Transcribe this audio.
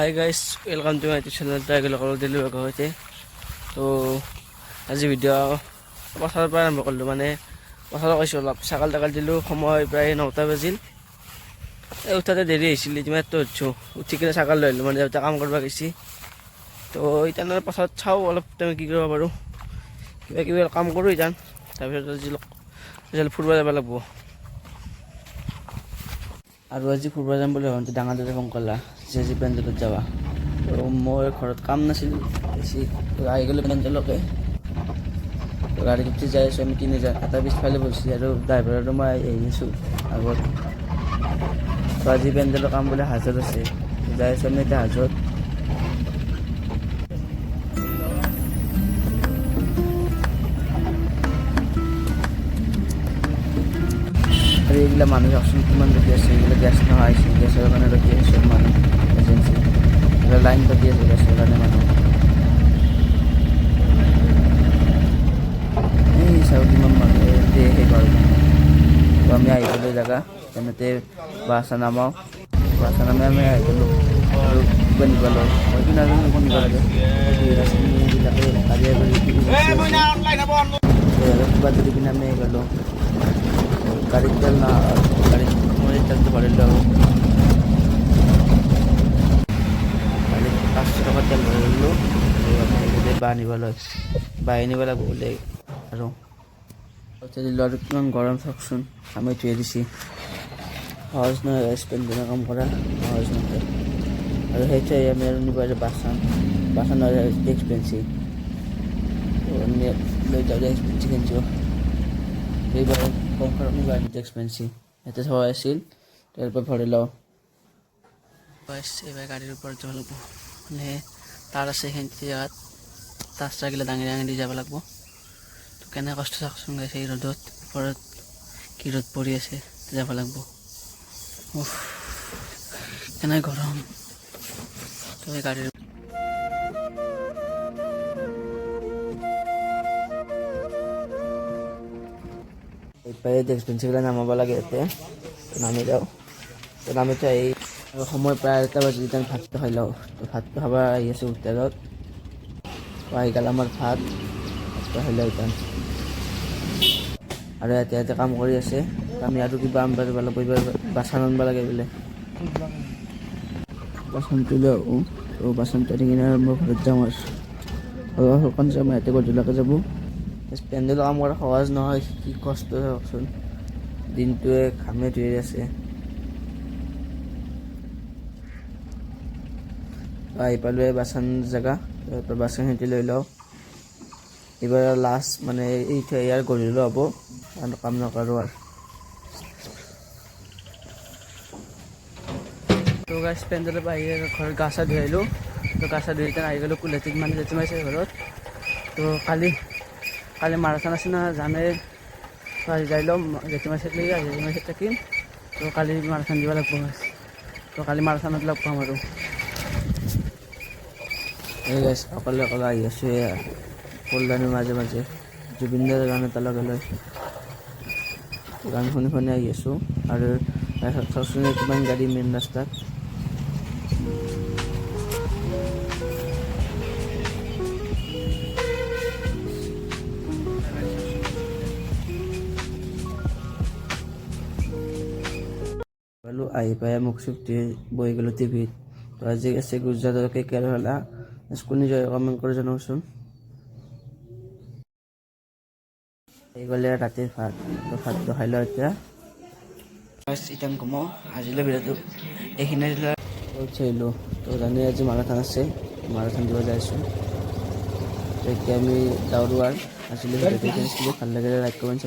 High guys welcome to my channel ট্ৰাইগল দিলোঁ সৈতে। তো আজি ভিডিঅ' পথাৰৰ পৰা আৰম্ভ কৰিলোঁ, মানে পথাৰত কৈছোঁ অলপ ছাগাল তাগাল দিলোঁ। সময় প্ৰায় 9টা বাজিল। এই উঠাতে দেৰি হৈছিল, ইতিমধ্যে উঠিছোঁ। উঠি কিনে ছাগাল লৈ আহিলোঁ, মানে দেউতা কাম কৰিব গৈছে। তো এতিয়া পথাৰত চাওঁ অলপ টাইম কি কৰিব পাৰোঁ, কিবা কিবি কাম কৰোঁ এতিয়া। তাৰপিছত আজি ফুৰিব যাব লাগিব। আৰু আজি ফুৰিব যাম বুলি ভাবোঁতে ডাঙৰ দাদাই ফোন কৰিলা যে আজি পেণ্ডেলত যাবা। তো মোৰ ঘৰত কাম নাছিল বেছি, আহি গ'লোঁ পেণ্ডেলকে। তো গাড়ীত উঠি যাই আছোঁ আমি তিনিজন, এটা পিছফালে বহিছে আৰু ড্ৰাইভাৰ আৰু মই আহি আছোঁ আগত। তো আজি পেণ্ডেলৰ কাম বোলে হাজত আছে, যাই আছোঁ আমি এতিয়া হাজত। আৰু এইবিলাক মানুহ চাওকচোন কিমান ৰখি আছে, এইবিলাক গেছ নোহোৱা হৈছে, গেছৰ কাৰণে ৰখি আছে মানুহ এজেঞ্চি, লাইন পাতি আছে গেছৰ কাৰণে মানুহ। এই চাওক কিমান মানুহ সেই ঘৰ। তো আমি আহি গ'লোঁ জেগা, তেনেতে বাছ নামাওঁ, বাছ নামাই আমি আহি গ'লোঁ। আৰু কিবা নিব লওঁ, মইতো নাজানো কি নিব লাগে। এইবিলাকে কিবা ধৰি কিনে আমি আহি গ'লোঁ। গাড়ীত তেল না, গাড়ীত মই তেলটো ভৰিলোঁ আৰু গাড়ীত 500 টকা তেল ভৰিলোঁ। বোলে বাঁহ নিব লাগিব বোলে। আৰু দিলোঁ আৰু কিমান গৰম চাওকচোন, আমি ধুই দিছে। সহজ নহয় পেণ্ডেলৰ কাম কৰা, সহজ নহয়। আৰু সেইটোৱে আমি আৰু নিব বাচন এক্সপেঞ্চিভ লৈ যাওঁ এক্সপেঞ্চিভ কিনিছোঁ। এইবাৰ কম খৰচ নিব এক্সপেঞ্চিভ ইয়াতে সহায় আছিল, তাৰ পৰা ভৰি লওঁ। বাছ এইবাৰ গাড়ীৰ ওপৰত যাব লাগিব, মানে তাৰ আছে সেইখিনি জেগাত ৰাস্তাগিলা দাঙি দাঙি দি যাব লাগিব। তো কেনে কষ্ট চাওকচোন গাইছে, এই ৰ'দত ওপৰত কি ৰ'দ পৰি আছে, যাব লাগিব। কেনে গৰম। তো এই গাড়ীৰ এক্সপেঞ্চিভবিলাক নামাব লাগে, ইয়াতে নামি যাওঁ। তো নামিতো আহি সময় প্ৰায় 1টা বাজি যেতিয়া আমি ভাতটো খাই লওঁ। তো ভাতটো খাব আহি আছোঁ হোটেলত। তো আহি গ'ল আমাৰ ভাতটো খাই লওঁ এতিয়া। আৰু ইয়াতে কাম কৰি আছে, আমি আৰু কিবা আনিব যাব লাগিব। এইবাৰ বাচন আনিব লাগে বোলে, বাচনটো লৈ আহোঁ। তো বাচনটো আনি কিনে মই ঘৰত যাওঁ আৰু শুকান যাম, ইয়াতে গধূলাকৈ যাব। পেণ্ডেলৰ কাম কৰা সহজ নহয়, কি কষ্ট চাওকচোন, দিনটোৱে ঘামে ধুই আছে। আহি পালোঁ এই বাচন জেগা, তাৰ পৰা বাচনখিনি লৈ লওঁ। এইবাৰ লাষ্ট মানে ইয়াৰ গধূলি হ'ব, কাম নকৰোঁ আৰু। তো গাইছ পেণ্ডেলৰ পৰা আহি ঘৰত গা চা ধুই আহিলোঁ। তো গা চা ধুই কিনে আহি গ'লোঁ কুলহাটীত, মানে জেঠীমাইছে ঘৰত। তো কালি মাৰাথন আছে না জানে, তো আজি যাই ল'ম জেঠীমাইছে থাকিম। তো কালি মাৰাথন দিব লাগিব, তো কালি মাৰাথনত লগ পাম আৰু। এই গাইছ অকলে আহি আছোঁ কল্যাণীৰ মাজে মাজে, জুবিনদাৰ গান এটা লগাই লৈ গান শুনি আহি আছোঁ। আৰু চাওকচোন কিমান গাড়ী মেইন ৰাস্তাত। আহি পাই মুখ চুখ ধুই বহি গ'লোঁ টিভিত। তো আজি আছে গুজৰাটৰ KKR খেলা, কোনে জয় কমেণ্ট কৰি জনাবচোন। এই গ'লে ৰাতিৰ ভাত, তো ভাতটো খাই লওঁ এতিয়া। ইটান কমো আজিলৈ ভিডিঅ'টো এইখিনিয়ে উঠিলোঁ। তো জানি আজি মাৰাথন আছে, মাৰাথন দিব যাইছোঁ। তো এতিয়া আমি দৌৰোৱাৰ আজিলৈ ভিডিঅ'টো ভাল লাগিলে লাইক কমেণ্ট